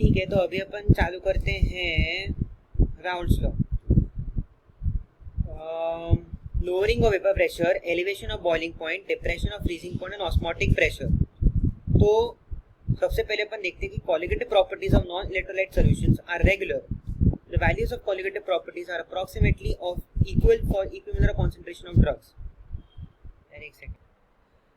ठीक है, तो अभी अपन चालू करते हैं Raoult's law. Lowering of vapour pressure, elevation of boiling point, depression of freezing point and osmotic pressure. तो सबसे पहले अपन देखते हैं कि colligative properties of non electrolyte solutions are regular. The values of colligative properties are approximately of equal for equivalent concentration of drugs.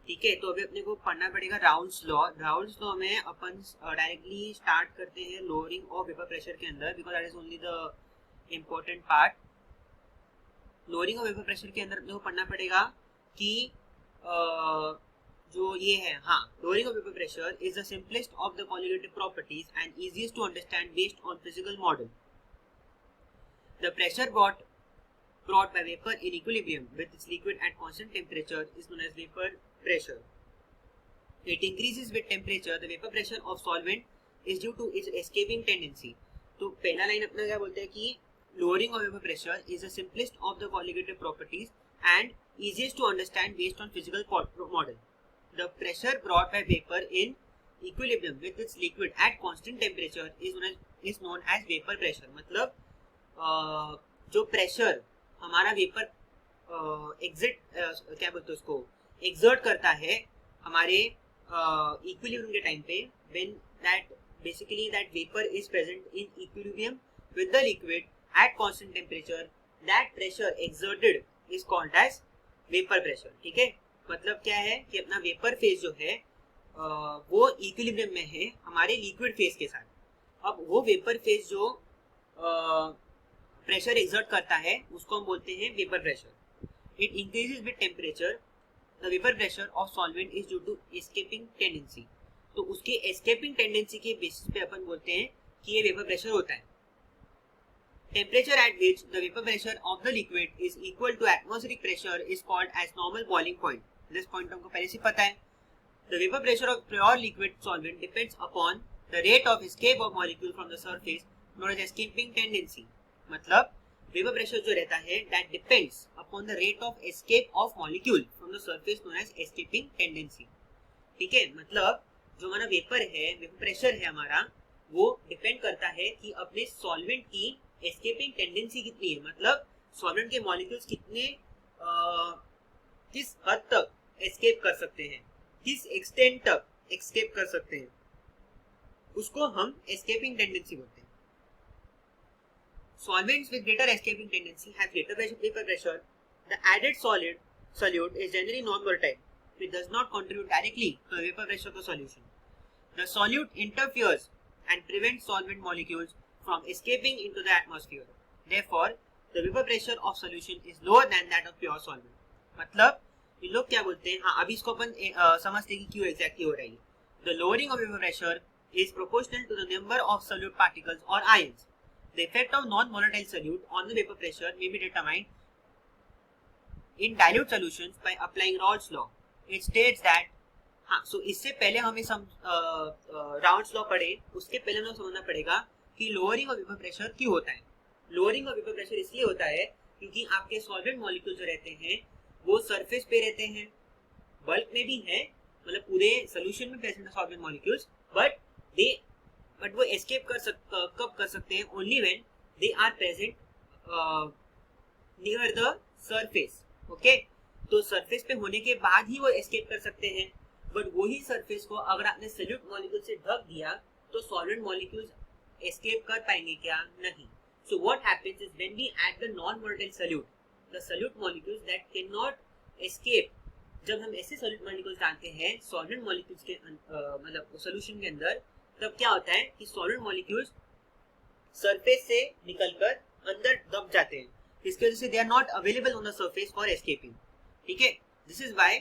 ठीक है, तो अभी अपने को पढ़ना पड़ेगा राउंड्स लॉ। राउंड्स लॉ में अपन डायरेक्टली स्टार्ट करते हैं लोअरिंग ऑफ वेपर प्रेशर के अंदर, because that is only the important part. Lowering of vapour pressure के अंदर अपने को पढ़ना पड़ेगा कि जो ये है, हाँ, lowering of vapour pressure is the simplest of the colligative properties and easiest to understand based on physical model. The pressure brought by vapor in equilibrium with its liquid at constant temperature is known as vapor pressure. It increases with temperature. The vapor pressure of solvent is due to its escaping tendency. तो पहला line अपना क्या बोलते हैं कि lowering of vapor pressure is the simplest of the colligative properties and easiest to understand based on physical model. The pressure brought by vapor in equilibrium with its liquid at constant temperature is known as vapor pressure. मतलब जो pressure हमारा vapour क्या बोलते हैं उसको exert करता है हमारे इक्विलिब्रियम के टाइम पे, when that basically that vapour is present in equilibrium with the liquid at constant temperature, that pressure exerted is called as vapour pressure. ठीक है, मतलब क्या है कि अपना वेपर फेज जो है वो इक्विलिब्रियम में है हमारे लिक्विड फेज के साथ। अब वो वेपर फेज जो प्रेशर एक्सर्ट करता है उसको हम बोलते हैं vapour pressure. It increases with temperature. The vapour pressure of solvent is due to escaping tendency. तो उसके एस्केपिंग टेंडेंसी के बेसिस पे अपन बोलते हैं कि ये वेपर प्रेशर होता है। Temperature at which the vapour pressure of the liquid is equal to atmospheric pressure is called as normal boiling point. This point हमको पहले से पता है। The vapour pressure of pure liquid solvent depends upon the rate of escape of molecule from the surface known as escaping tendency. मतलब vapour pressure जो रहता है that depends upon the rate of escape of molecule from the surface known as escaping tendency. ठीक है, मतलब जो हमारा vapour है, वेपर प्रेशर है हमारा, वो डिपेंड करता है कि अपने सॉल्वेंट की एस्केपिंग टेंडेंसी कितनी है। मतलब सॉल्वेंट के मॉलिक्यूल्स कितने किस हद तक एस्केप कर सकते हैं, किस एक्सटेंट तक एस्केप कर सकते हैं, उसको हम एस्केपिंग टेंडेंसी बोलते हैं। Solvents with greater escaping tendency have greater vapor pressure. The added solute is generally non-volatile, which does not contribute directly to the vapor pressure of the solution. The solute interferes and prevents solvent molecules from escaping into the atmosphere. Therefore, the vapor pressure of solution is lower than that of pure solvent. मतलब ये लोग क्या बोलते हैं, हाँ, अभी इसको अपन समझते हैं कि क्यों एग्जैक्टली हो रही है। The lowering of vapor pressure is proportional to the number of solute particles or ions. The effect of non-volatile solute on the vapor pressure may be determined in dilute solutions by applying Raoult's law. It states that, हाँ, so इससे पहले हमें Raoult's law पढ़े, उसके पहले हमें समझना पड़ेगा कि लोअरिंग ऑफ वेपर प्रेशर क्यों होता है। लोअरिंग ऑफ वेपर प्रेशर इसलिए होता है क्योंकि आपके सॉल्वेंट मॉलिक्यूल जो रहते हैं वो सरफेस पे रहते हैं, बल्क में भी है, मतलब पूरे सोल्यूशन में प्रेजेंट सॉल्वेंट मॉलिक्यूल्स, बट वो एस्केप कब कर सकते हैं, only when they are present near the surface. Okay, तो सरफेस पे होने के बाद ही वो एस्केप कर सकते हैं, बट वही सरफेस को अगर आपने सॉल्यूट मॉलिक्यूल से ढक दिया तो सॉल्वेंट मॉलिक्यूल्स एस्केप कर पाएंगे क्या? नहीं। So what happens is when we add the non volatile solute, the solute molecules that can not escape, जब हम ऐसे सॉल्यूट मॉलिक्यूल्स डालते हैं सॉल्वेंट मॉलिक्यूल्स के मतलब सॉल्यूशन के अंदर, तब क्या होता है कि सॉल्वेंट मॉलिक्यूल्स सरफेस से निकलकर अंदर दब जाते हैं। इसकी वजह से they are not available on the surface for escaping. ठीक है, this is why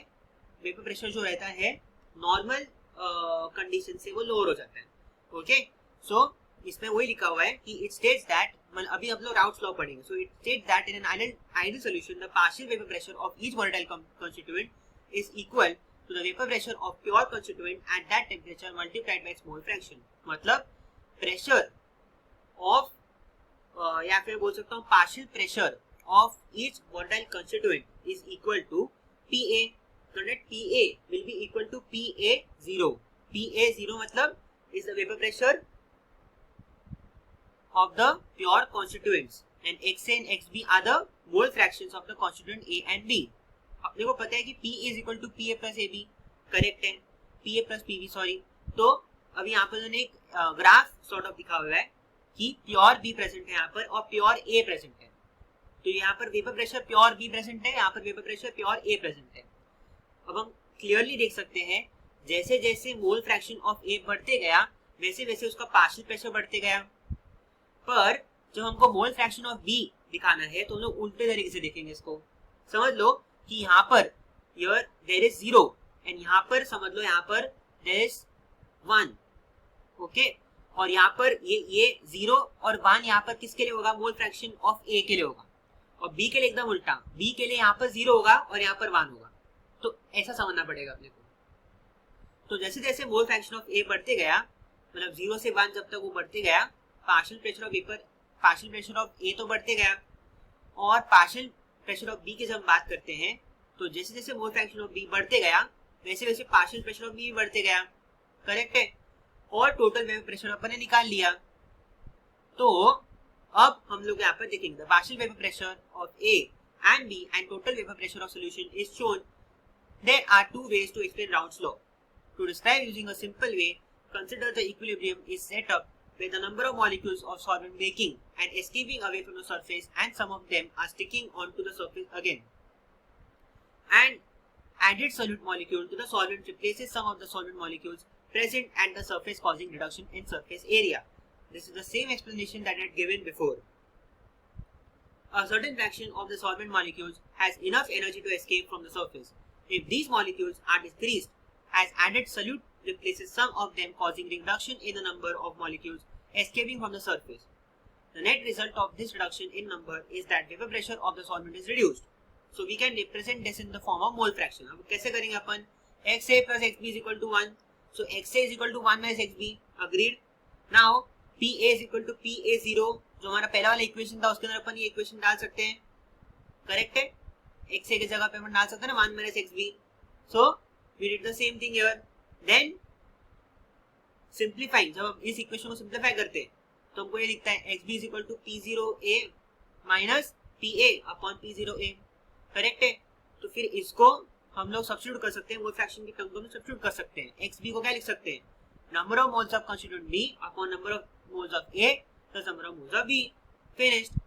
vapour pressure जो रहता है नॉर्मल कंडीशन से वो लोअर हो जाता है। ओके, सो इसमें वही लिखा हुआ है कि इट स्टेट्स दैट, मतलब अभी हम लोग राउल्ट्स लॉ पढ़ेंगे। So it states that in an ideal solution the partial vapour pressure of each volatile constituent is equal to the vapor pressure of pure constituent at that temperature multiplied by its mole fraction. मतलब pressure of या फिर बोल सकता हूँ partial pressure of each volatile constituent is equal to PA. So that PA will be equal to PA0. PA0 मतलब is the vapor pressure of the pure constituents and XA and XB are the mole fractions of the constituent A and B. अपने को पता है कि P is equal to PA plus AB, correct है, PA plus PB sorry. तो अभी यहाँ पर उन्होंने एक ग्राफ सॉर्ट ऑफ दिखा हुआ है कि प्योर B प्रेजेंट है यहाँ पर और प्योर A प्रेजेंट है. तो यहाँ पर vapour pressure pure B present है, यहाँ पर vapour pressure pure A present है. अब हम क्लियरली देख सकते हैं जैसे जैसे मोल फ्रैक्शन ऑफ A बढ़ते गया वैसे वैसे उसका पार्शियल प्रेशर बढ़ते गया. पर जब हमको मोल फ्रैक्शन ऑफ B दिखाना है तो हम लोग उल्टे तरीके से देखेंगे इसको. समझ लो कि यहाँ पर here there is 0 एंड यहाँ पर समझ लो यहाँ पर there is 1. ओके, और यहाँ पर ये 0 और 1 यहाँ पर किसके लिए होगा? मोल फ्रैक्शन ऑफ A के लिए होगा. और B के लिए एकदम उल्टा, B के लिए यहाँ पर 0 होगा और यहाँ पर 1 होगा. तो ऐसा समझना पड़ेगा अपने को. तो जैसे जैसे मोल फ्रैक्शन ऑफ A बढ़ते गया, मतलब 0 से 1 जब तक वो बढ़ते गया, पार्शियल प्रेशर ऑफ A तो बढ़ते गया और पार्शियल प्रेशर ऑफ B की जब हम बात करते हैं तो जैसे जैसे मोल फ्रैक्शन ऑफ B बढ़ते गया वैसे वैसे पार्शियल प्रेशर ऑफ B भी बढ़ते गया, करेक्ट है. और टोटल वेपर प्रेशर अपन ने निकाल लिया. तो अब हम लोग यहाँ पर देखेंगे the partial vapour pressure of A and B and total vapor pressure of solution is shown. There are two ways to explain Raoult's law. To describe using a simple way, consider the equilibrium is set up where the number of molecules of solvent making and escaping away from the surface and some of them are sticking onto the surface again. And added solute molecule to the solvent replaces some of the solvent molecules present at the surface causing reduction in surface area. This is the same explanation that I had given before. A certain fraction of the solvent molecules has enough energy to escape from the surface. If these molecules are decreased, as added solute replaces some of them causing reduction in the number of molecules escaping from the surface. The net result of this reduction in number is that vapor pressure of the solvent is reduced. So we can represent this in the form of mole fraction. अब कैसे करेंगे अपन? XA plus XB is equal to 1. So XA is equal to 1 minus XB. Agreed. Now PA is equal to PA0. जो हमारा पहला वाला equation था उसके अंदर अपन ये इक्वेशन डाल सकते हैं, करेक्ट है. XA की जगह पे अपन डाल सकते हैं ना 1 minus XB. So we did the same thing here. Then simplifying, जब हम इस इक्वेशन को सिंप्लीफाई करते हैं तो हमको ये दिखता है XB is equal to P0A minus PA upon P0A, correct है. तो फिर इसको हम लोग सब्स्टिट्यूट कर सकते हैं, मोल फ्रैक्शन की टर्म में सब्स्टिट्यूट कर सकते हैं. XB को क्या लिख सकते हैं? Number of moles of constituent B upon number of moles of A plus number of moles of B. Finished.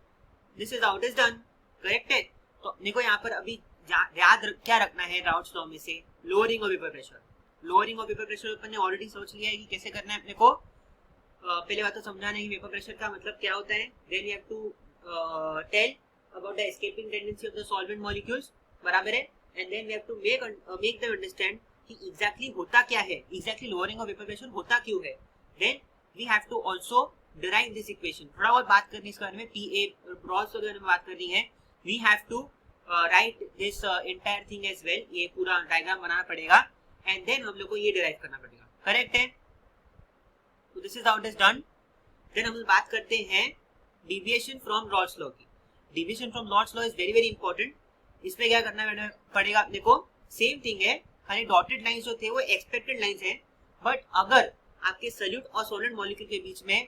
This is how it is done, correct है. तो अपने को यहाँ पर अभी याद क्या रखना है राउट्स लॉ में से? Lowering of vapour pressure. Lowering of vapour pressure अपन ने ऑलरेडी सोच लिया है कि कैसे करना है अपने को. पहले बात तो समझाना है कि वेपर प्रेशर का मतलब क्या होता है. Then you have to tell about the escaping tendency of the solvent molecules, बराबर है. And then we have to make them understand कि एग्जैक्टली होता क्या है, exactly lowering of vapour pressure होता क्यों है. Then we have to also derive this equation. थोड़ा बहुत बात करनी इसके बारे में, PA ब्रॉस के बारे में बात करनी है. We have to write this entire thing as well. ये पूरा डायग्राम बनाना पड़ेगा एंड देन हम लोग को ये डिराइव करना पड़ेगा, करेक्ट है. तो this is how it is done. Then हम बात करते हैं डिविएशन फ्रॉम रॉल्स लॉ की. Deviation from Raoult's law is very very important. इसमें क्या करना पड़ेगा अपने को? सेम थिंग है, खाली डॉटेड लाइंस जो थे वो एक्सपेक्टेड लाइंस हैं. बट अगर आपके सॉल्यूट और सॉलिड मॉलिक्यूल के बीच में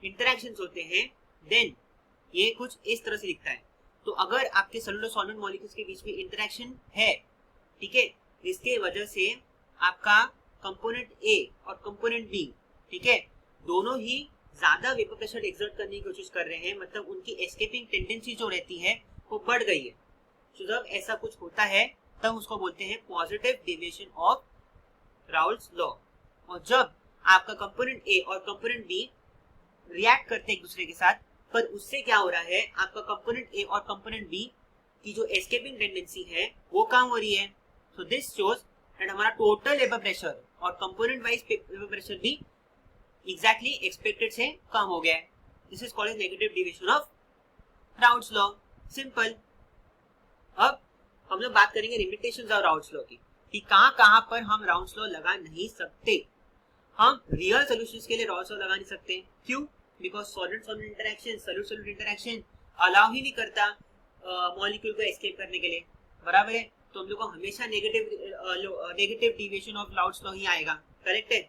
इंटरेक्शंस होते हैं देन ये कुछ इस तरह से दिखता है. तो अगर आपके सॉलिड और सॉलिड मॉलिक्यूल्स के बीच में इंटरेक्शन है, ठीक है, जिसके वजह से आपका कंपोनेंट A और कंपोनेंट B, ठीक है, दोनों ही ज्यादा वेपर प्रेशर एक्सर्ट करने की कोशिश कर रहे हैं, मतलब उनकी एस्केपिंग टेंडेंसी जो रहती है वो बढ़ गई है. तो जब ऐसा कुछ होता है तब उसको बोलते हैं positive deviation of Raoult's law. और जब आपका कंपोनेंट A और कंपोनेंट B रिएक्ट करते हैं एक दूसरे के साथ, पर उससे क्या हो रहा है, आपका कंपोनेंट A और कंपोनेंट B की जो एस्केपिंग टेंडेंसी है वो कम हो रही है. सो दिस शोज दैट हमारा टोटल वेपर प्रेशर और कंपोनेंट वाइज वेपर प्रेशर भी एग्जैक्टली एक्सपेक्टेड से कम हो गया है. This is called as negative deviation of Raoult's law. Simple. अब हम लोग बात करेंगे लिमिटेशंस ऑफ राउल्स लॉ की, कि कहां पर हम राउल्स लॉ लगा नहीं सकते. हम रियल सॉल्यूशंस के लिए राउल्स लॉ लगा नहीं सकते. क्यों? Because solid solid interaction, solid solid interaction allow ही नहीं करता मॉलिक्यूल को एस्केप करने के लिए, बराबर है. तो हम लोग को हमेशा negative deviation of Raoult's law ही आएगा, करेक्ट है.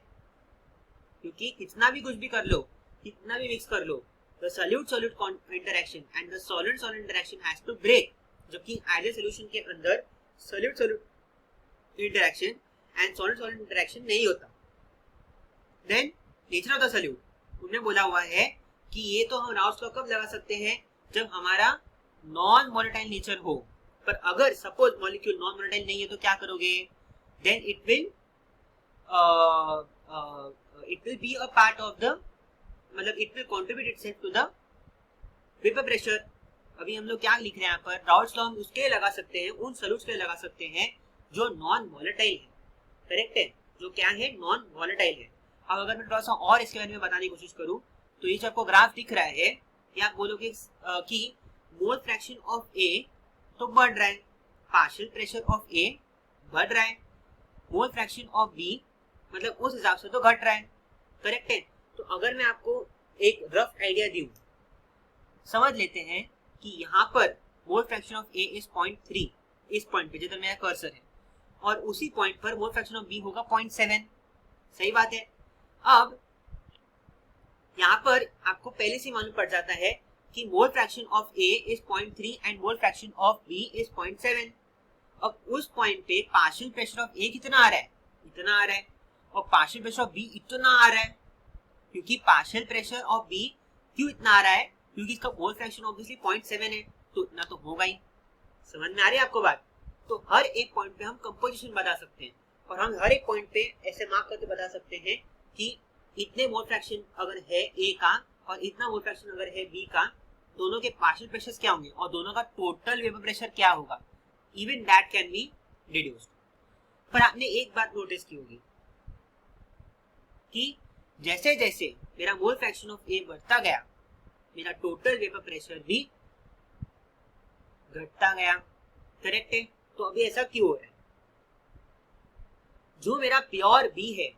क्योंकि कितना भी कुछ भी कर लो, कितना भी मिक्स कर लो, the solute solute interaction and the solid solid interaction has to break, जबकि आइडियल सॉल्यूशन के अंदर solute solute interaction and solid solid interaction नहीं होता। Then nature of the solute, उन्होंने बोला हुआ है कि ये तो हम राउल्स लॉ कब लगा सकते हैं, जब हमारा नॉन वोलेटाइल नेचर हो। पर अगर सपोज मॉलिक्यूल नॉन वोलेटाइल नहीं है तो क्या करोगे, then it will be a part of the, मतलब it will contribute itself to the vapour pressure. अभी हम लोग क्या लिख रहे हैं यहाँ पर, राउल्स लॉ हम उसके लगा सकते हैं, उन सॉल्यूट्स के लगा सकते हैं जो नॉन वोलेटाइल है, करेक्ट है, जो क्या है, नॉन वोलेटाइल है। अब अगर मैं थोड़ा सा और इसके बारे में बताने की कोशिश करूं, तो ये जो आपको ग्राफ दिख रहा है, या आप बोलोगे कि मोल फ्रैक्शन ऑफ ए तो बढ़ रहा है, पार्शियल प्रेशर ऑफ ए बढ़ रहा है, मोल फ्रैक्शन ऑफ बी मतलब उस हिसाब से तो घट रहा है, करेक्ट है। तो अगर मैं आपको एक रफ आइडिया दूं, समझ लेते हैं कि यहाँ पर मोल फ्रैक्शन ऑफ ए इज 0.3, इस पॉइंट पे जिधर मेरा कर्सर है, और उसी पॉइंट पर मोल फ्रैक्शन ऑफ बी होगा 0.7, सही बात है। अब यहाँ पर आपको पहले से मालूम पड़ जाता है कि mole fraction of A is 0.3 and mole fraction of B is 0.7। अब उस पॉइंट पे पार्शियल प्रेशर ऑफ ए कितना आ रहा है, इतना आ रहा है, और पार्शियल प्रेशर ऑफ बी इतना आ रहा है, क्योंकि पार्शियल प्रेशर ऑफ बी क्यों इतना आ रहा है, क्योंकि इसका मोल फ्रैक्शन ऑब्वियसली 0.7 है, तो इतना तो होगा ही। समझ में आ रही है आपको बात। तो हर एक पॉइंट पे हम कंपोजिशन बता सकते हैं, और हम हर एक पॉइंट पे ऐसे मार्क करके बता सकते हैं कि इतने मोल फ्रैक्शन अगर है ए का और इतना मोल फ्रैक्शन अगर है बी का, दोनों के पार्शियल प्रेशर्स क्या होंगे और दोनों का टोटल वेपर प्रेशर क्या होगा, even that can be deduced. पर आपने एक बात नोटिस की होगी कि जैसे जैसे मेरा मोल फ्रैक्शन ऑफ ए बढ़ता गया, मेरा टोटल वेपर प्रेशर भी घटता गया, करेक्ट है। तो अभी ऐसा क्यों हो रहा है, जो मेरा प्योर बी है,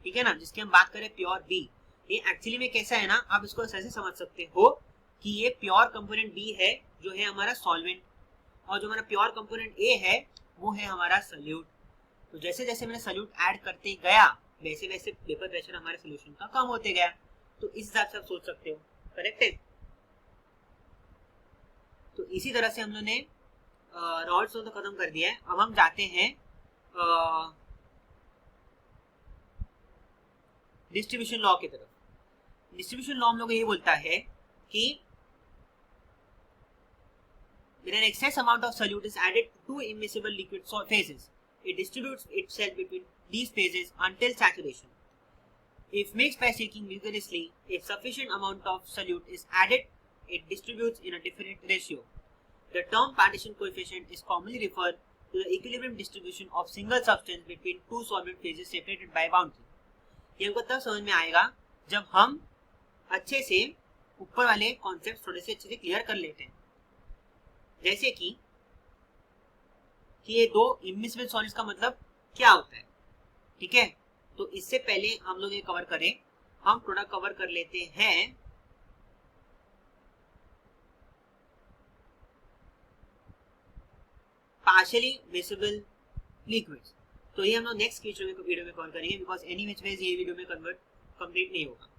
ठीक है ना, जिसकी हम बात करें प्योर बी, ये एक्चुअली में कैसा है ना, आप इसको ऐसे समझ सकते हो कि ये प्योर कंपोनेंट बी है जो है हमारा सॉल्वेंट, और जो हमारा प्योर कंपोनेंट ए है वो है हमारा सॉल्यूट। तो जैसे जैसे मैंने सॉल्यूट ऐड करते गया, वैसे वैसे वेपर प्रेशर हमारे सोल्यूशन का कम होते गया। तो इस हिसाब से आप सोच सकते हो, करेक्ट है। तो इसी तरह से हम लोगों ने राउल्स लॉ तो खत्म कर दिया है। अब हम जाते हैं डिस्ट्रीब्यूशन लॉ की तरफ। डिस्ट्रीब्यूशन लॉ हम लोग ये बोलता है कि when an excess amount of solute is added to two immiscible liquid phases, it distributes itself between these phases until saturation. If mixed by shaking vigorously, if sufficient amount of solute is added, it distributes in a different ratio. The term partition coefficient is commonly referred to the equilibrium distribution of single substance between two solvent phases separated by boundary. ये हमको तब समझ में आएगा जब हम अच्छे से ऊपर वाले कॉन्सेप्ट थोड़े से अच्छे से क्लियर कर लेते हैं। जैसे कि ये दो इमिसिबल सॉलिड्स का मतलब क्या होता है, ठीक है। तो इससे पहले हम लोग ये कवर करें, हम थोड़ा कवर कर लेते हैं पार्शियली मिसिबल लिक्विड्स। तो ये हम लोग नेक्स्ट वीडियो में कवर करेंगे, बिकॉज एनी विच वेज ये वीडियो में कंप्लीट नहीं होगा।